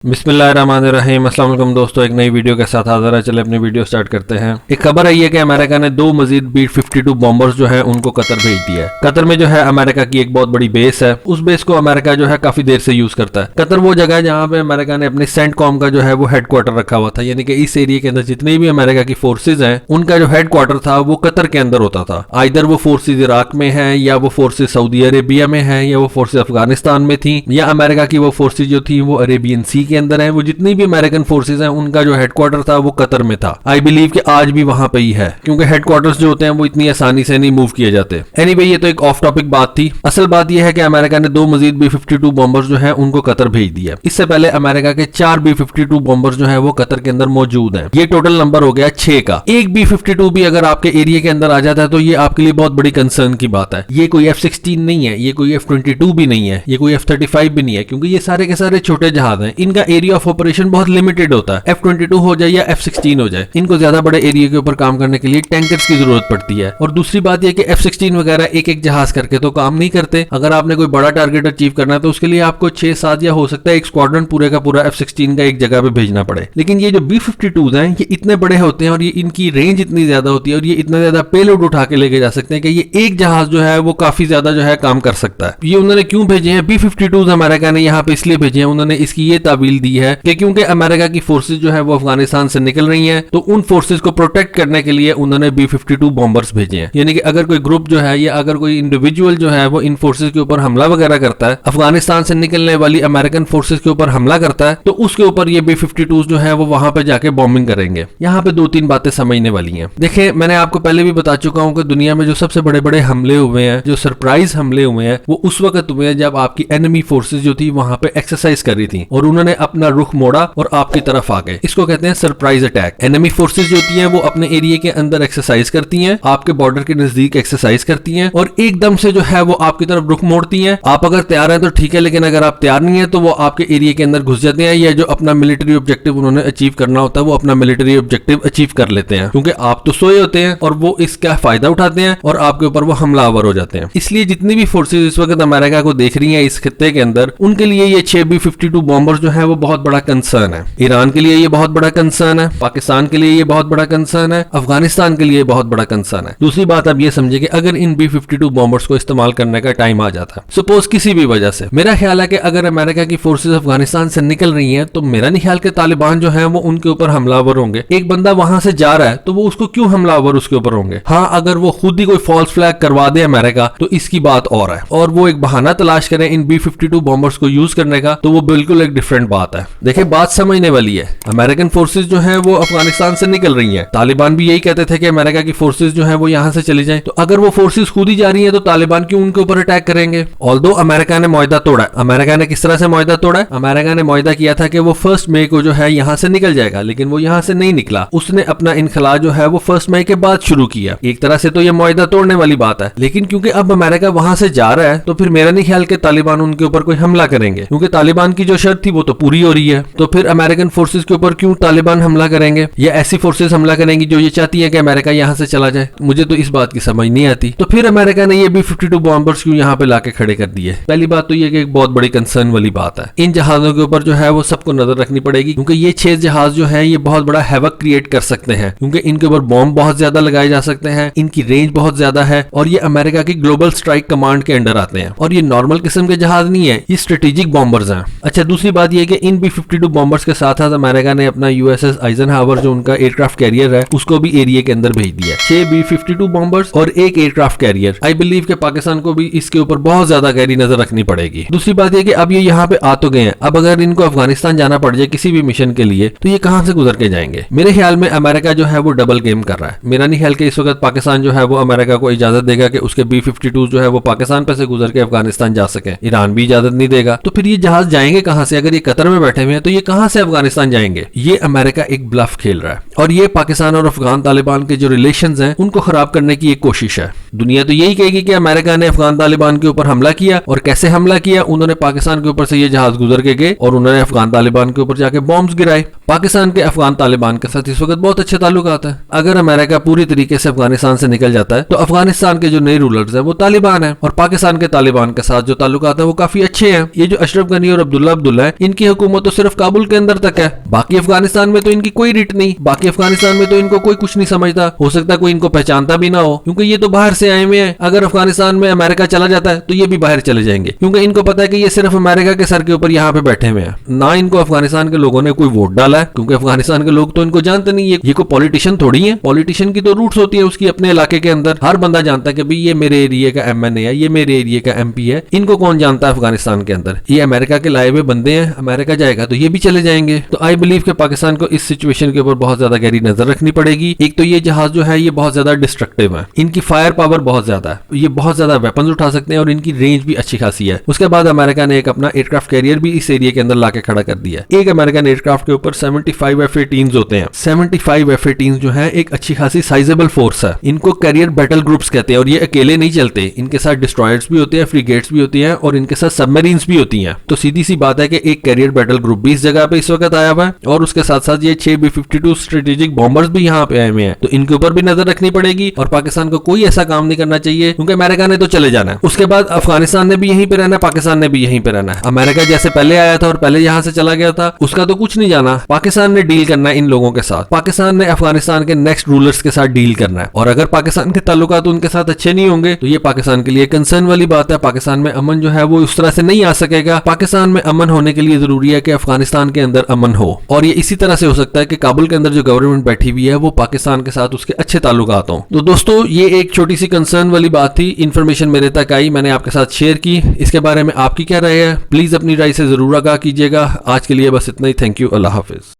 बिस्मिल्लाहिर्रहमानिर्रहीम। अस्सलाम वालेकुम दोस्तों, एक नई वीडियो के साथ हाजिर है। चले अपनी वीडियो स्टार्ट करते हैं। एक खबर आई है कि अमेरिका ने 2 मजीद B-52 बॉम्बर्स जो है उनको कतर भेज दिया है। कतर में जो है अमेरिका की एक बहुत बड़ी बेस है। उस बेस को अमेरिका जो है काफी देर से यूज करता है। कतर वो जगह है जहाँ पे अमेरिका ने अपने सेंटकॉम का जो है वो हेडक्वार्टर रखा हुआ था, यानी कि इस एरिया के अंदर जितनी भी अमेरिका की फोर्सेज हैं उनका जो हेडक्वार्टर था वो कतर के अंदर होता था। आइदर वो फोर्सेज इराक में है, या वो फोर्सेज सऊदी अरेबिया में है, या वो फोर्सेज अफगानिस्तान में थी, या अमेरिका की वो फोर्सेज जो थी वो अरेबियन सी के अंदर है। वो जितनी भी अमेरिकन फोर्सेज हैं उनका जो हेडक्वार्टर था वो कतर में था। आई बिलीव कि आज भी वहां पे ही है, क्योंकि हेडक्वार्टर्स जो होते हैं वो इतनी आसानी से नहीं मूव किए जाते। एनीवे, ये तो एक ऑफ टॉपिक बात थी। असल बात यह है कि अमेरिका ने 2 मजीद B-52 बॉम्बर्स जो है उनको कतर भेज दिया। इससे पहले अमेरिका के 4 B-52 बॉम्बर्स जो है वो कतर के अंदर मौजूद हैं। ये टोटल नंबर हो गया 6 का। एक B-52 भी अगर आपके एरिया के अंदर आ जाता है तो ये आपके लिए बहुत बड़ी कंसर्न की बात है। ये कोई F-16 नहीं है, ये कोई F-22 भी नहीं है, ये कोई F-35 भी नहीं है, क्योंकि ये सारे के सारे छोटे जहाज हैं। इनका एरिया ऑफ ऑपरेशन बहुत लिमिटेड होता है। F-22 हो जाए या F-16 हो जाए, इनको ज्यादा बड़े एरिया के ऊपर काम करने के लिए टैंकर्स की जरूरत पड़ती है। और दूसरी बात यह कि F-16 वगैरह एक एक जहाज करके तो काम नहीं करते। अगर आपने कोई बड़ा टारगेट अचीव करना है तो उसके लिए आपको 6-7 या हो सकता है एक स्क्वाड्रन पूरे का पूरा F-16 का एक जगह पे भेजना पड़े। लेकिन ये जो B-52 हैं ये इतने बड़े होते हैं और ये इनकी रेंज इतनी ज्यादा होती है और ये इतना ज्यादा पेलोड उठा के लेके जा सकते हैं कि ये एक जहाज जो है वो काफी ज्यादा जो है काम कर सकता है। ये उन्होंने क्यों भेजे हैं B-52 अमेरिका ने यहाँ पे इसलिए भेजे हैं, उन्होंने इसकी ये तावील दी है कि क्योंकि अमेरिका की फोर्सेज जो है वो अफगानिस्तान से निकल रही हैं, तो उन फोर्सेज को प्रोटेक्ट करने के लिए उन्होंने B-52 बॉम्बर्स भेजे हैं। यानी कि अगर कोई ग्रुप जो है या अगर कोई इंडिविजुअल जो है वो इन फोर्सेज के ऊपर हमला वगैरह करता है, अफगानिस्तान से निकलने वाली अमेरिकन फोर्सेज के ऊपर हमला करता है, तो उसके ऊपर ये B-52 जो है वो वहां पे जाके बॉम्बिंग करेंगे। यहाँ पे 2-3 बातें समझने वाली हैं। देखिए, मैंने आपको पहले भी बता चुका हूँ कि दुनिया में जो सबसे बड़े बड़े हमले हुए हैं, जो सरप्राइज हमले हुए हैं, वो उस वक्त हुए हैं जब आपकी एनिमी फोर्सेज जो थी वहां पे एक्सरसाइज कर रही थी और उन्होंने अपना रुख मोड़ा और आपकी तरफ आ गए। इसको कहते हैं सरप्राइज अटैक। एनिमी फोर्सेज जो होती हैं वो अपने एरिया के अंदर एक्सरसाइज करती हैं, आपके बॉर्डर के नजदीक एक्सरसाइज करती हैं और एकदम से जो है वो आपकी तरफ रुख मोड़ती हैं। आप अगर तैयार हैं तो ठीक है, लेकिन अगर आप तैयार नहीं है तो वो आपके एरिया के अंदर घुस जाते हैं, या जो अपना मिलिट्री ऑब्जेक्टिव उन्होंने अचीव करना होता है वो अपना मिलिट्री ऑब्जेक्टिव अचीव कर लेते हैं, क्योंकि आप तो सोए होते हैं और वो इसका फायदा उठाते हैं और आपके ऊपर वो हमलावर हो जाते हैं। इसलिए जितनी भी फोर्सेज इस वक्त अमेरिका को देख रही हैं इस खित्ते के अंदर, उनके लिए ये 6 B-52 बॉम्बर्स जो है वो बहुत बड़ा कंसर्न है। ईरान के लिए ये बहुत बड़ा कंसर्न है, पाकिस्तान के लिए ये बहुत बड़ा कंसर्न है, अफगानिस्तान के लिए बहुत बड़ा कंसर्न है। दूसरी बात आप ये समझे कि अगर इन B-52 बॉम्बर्स को इस्तेमाल करने का टाइम आ जाता, सपोज किसी भी वजह से, मेरा ख्याल है कि अगर अमेरिका की फोर्सेज अफगानिस्तान से निकल रही हैं तो मेरा नहीं ख्याल कि तालिबान जो है वो उनके ऊपर हमलावर होंगे। एक बंदा वहां से जा रहा है तो वो उसको क्यों हमलावर उसके ऊपर होंगे? हाँ, अगर वो खुद ही कोई फॉल्स फ्लैग करवा दे अमेरिका तो इसकी बात और है, और वो एक बहाना तलाश करें इन B-52 बॉम्बर्स को यूज करने का, तो वो बिल्कुल एक डिफरेंट बात है। देखिए, बात समझने वाली है। अमेरिकन फोर्सेज जो है वो अफगानिस्तान से निकल रही हैं। तालिबान भी यही कहते थे कि अमेरिका की फोर्सेज जो है वो यहां से चली जाएं। तो अगर वो फोर्सेज खुद ही जा रही हैं तो तालिबान क्यों उनके ऊपर अटैक करेंगे? ऑल्दो अमेरिका ने मुआहदा तोड़ा। अमेरिका ने किस तरह से मुआहदा तोड़ा? अमेरिका ने मुआहदा किया था कि वो 1 मई को जो है यहां से निकल जाएगा, लेकिन वो यहां से नहीं निकला। उसने अपना इनखला जो है वो 1 मई के बाद शुरू किया। एक तरह से तो ये मुआहदा तोड़ने वाली बात है, लेकिन क्योंकि अब अमेरिका वहां से जा रहा है तो फिर मेरा नहीं ख्याल कि तालिबान उनके ऊपर कोई हमला करेंगे, क्योंकि तालिबान की जो शर्त थी वो तो पूरी हो रही है। तो फिर अमेरिकन फोर्सेज के ऊपर क्यों तालिबान हमला करेंगे, या ऐसी फोर्सेज हमला करेंगी जो ये चाहती है कि अमेरिका यहां से चला जाए? मुझे तो इस बात की समझ नहीं आती। तो फिर अमेरिका ने ये B-52 बॉम्बर्स क्यों यहां पे लाके खड़े कर दिए? पहली बात तो ये कि एक बहुत बड़ी कंसर्न वाली बात है। इन जहाजों के ऊपर जो है वो सबको नजर रखनी पड़ेगी, क्योंकि ये 6 जहाज जो है ये बहुत बड़ा हैवक क्रिएट कर सकते हैं, क्योंकि इनके ऊपर बॉम्ब बहुत ज्यादा लगाए जा सकते हैं, इनकी रेंज बहुत ज्यादा है और ये अमेरिका की ग्लोबल स्ट्राइक कमांड के अंडर आते हैं। और ये नॉर्मल किस्म के जहाज नहीं है, ये स्ट्रेटेजिक बॉम्बर्स हैं। अच्छा, दूसरी बात ये कि इन B-52 बॉम्बर्स के साथ साथ अमेरिका ने अपना USS आइजनहावर जो उनका एयरक्राफ्ट कैरियर है उसको भी एरिया के अंदर भेज दिया। 6 B-52 बॉम्बर्स और एक एयरक्राफ्ट कैरियर। आई बिलीव के पाकिस्तान को भी इसके ऊपर बहुत ज्यादा गहरी नजर रखनी पड़ेगी। दूसरी बात यह कि अब ये यहाँ पे आ तो गए हैं, अब अगर इनको अफगानिस्तान जाना पड़ जाए किसी भी मिशन के लिए तो ये कहां से गुजर के जाएंगे? मेरे ख्याल में अमेरिका जो है वो डबल गेम कर रहा है। मेरा नहीं ख्याल कि इस वक्त पाकिस्तान जो है वो अमेरिका को इजाजत देगा कि उसके B-52 जो है वो पाकिस्तान पे से गुजर के अफगानिस्तान जा सके। ईरान भी इजाजत नहीं देगा। तो फिर ये जहाज जाएंगे कहां से? अगर ये कतर में बैठे हुए हैं तो ये कहां से अफगानिस्तान जाएंगे? ये अमेरिका एक ब्लफ खेल रहा है और ये पाकिस्तान और अफगान तालिबान के जो रिलेशंस हैं उनको खराब करने की एक कोशिश है। दुनिया तो यही कहेगी कि अमेरिका ने अफगान तालिबान के ऊपर हमला किया, और कैसे हमला किया? उन्होंने पाकिस्तान के ऊपर से ये जहाज गुजर के गए और उन्होंने अफगान तालिबान के ऊपर जाके बॉम्ब्स गिराए। पाकिस्तान के अफगान तालिबान के साथ इस वक्त बहुत अच्छे ताल्लुकात हैं। अगर अमेरिका पूरी तरीके से अफगानिस्तान से निकल जाता है तो अफगानिस्तान के जो नए रूलर्स हैं वो तालिबान हैं और पाकिस्तान के तालिबान के साथ जो ताल्लुकात हैं वो काफी अच्छे हैं। ये जो अशरफ गनी और अब्दुल्ला है इनकी हुकूमत तो सिर्फ काबुल के अंदर तक है, बाकी अफगानिस्तान में तो इनकी कोई रीट नहीं, बाकी अफगानिस्तान में तो इनको कोई कुछ नहीं समझता। हो सकता है कोई इनको पहचानता भी ना हो क्योंकि ये तो बाहर से आए हुए हैं। अगर अफगानिस्तान में अमेरिका चला जाता है तो ये भी बाहर चले जाएंगे क्योंकि इनको पता है कि ये सिर्फ अमेरिका के सर के ऊपर यहाँ पे बैठे हुए हैं। ना इनको अफगानिस्तान के लोगों ने कोई वोट डाला है क्योंकि अफगानिस्तान के लोग तो इनको जानते नहीं है। ये कोई पॉलिटिशियन थोड़ी है, पॉलिटिशियन की तो रूट्स होती है उसकी अपने इलाके के अंदर। हर बंदा जानता है कि भाई ये मेरे एरिया का एमएनए है, ये मेरे एरिया का एमपी है। इनको कौन जानता है अफगानिस्तान के अंदर? ये अमेरिका के लाए हुए बंदे हैं, अमेरिका जाएगा तो ये भी चले जाएंगे। तो आई बिलीव कि पाकिस्तान को इस सिचुएशन के ऊपर बहुत ज्यादा गहरी नजर रखनी पड़ेगी। एक तो ये जहाज जो है ये बहुत ज्यादा डिस्ट्रक्टिव है, इनकी फायर पावर बहुत ज्यादा है, ये बहुत ज्यादा वेपन्स उठा सकते हैं और इनकी रेंज भी अच्छी खासी है। उसके बाद अमेरिका ने एक अपना एयरक्राफ्ट कैरियर भी इस एरिया के अंदर लाके खड़ा कर दिया। एक अमेरिकन एयरक्राफ्ट के ऊपर 75 F-18s होते हैं। 75 F-18s जो है एक अच्छी खासी साइजेबल फोर्स है। इनको कैरियर बैटल ग्रुप्स कहते हैं और ये अकेले नहीं चलते, इनके साथ डिस्ट्रॉयर्स भी होते हैं, फ्रिगेट्स भी होती हैं और इनके साथ सबमरीन्स भी होती हैं। तो सीधी सी बात है कि एक कैरियर बैटल ग्रुप भी इस जगह पे इस वक्त आया हुआ है और उसके साथ साथ ये 6 B-52 स्ट्रेटेजिक बॉम्बर्स भी यहाँ पे आए हुए हैं। तो इनके ऊपर भी नजर रखनी पड़ेगी और पाकिस्तान को कोई ऐसा काम नहीं करना चाहिए क्योंकि अमेरिका ने तो चले जाना है। उसके बाद अफगानिस्तान ने भी यहीं पे रहना है, पाकिस्तान ने भी यहीं पे रहना है। अमेरिका जैसे पहले आया था और पहले यहाँ से चला गया था उसका तो कुछ नहीं जाना। पाकिस्तान ने डील करना है इन लोगों के साथ, पाकिस्तान ने अफगानिस्तान के नेक्स्ट रूलर्स के साथ डील करना है और अगर पाकिस्तान के ताल्लुकात उनके साथ अच्छे नहीं होंगे तो ये पाकिस्तान के लिए कंसर्न वाली बात है। पाकिस्तान में अमन जो है वो उस तरह से नहीं आ सकेगा। पाकिस्तान में अमन होने के लिए जरूरी है कि अफगानिस्तान के अंदर अमन हो और ये इसी तरह से हो सकता है कि काबुल के अंदर जो गवर्नमेंट बैठी हुई है वो पाकिस्तान के साथ उसके अच्छे ताल्लुकात हों। तो दोस्तों ये एक छोटी सी कंसर्न वाली बात थी, इन्फॉर्मेशन मेरे तक आई, मैंने आपके साथ शेयर की। इसके बारे में आपकी क्या राय है प्लीज अपनी राय से जरूर आगाह कीजिएगा। आज के लिए बस इतना ही। Thank you, Allah Hafiz.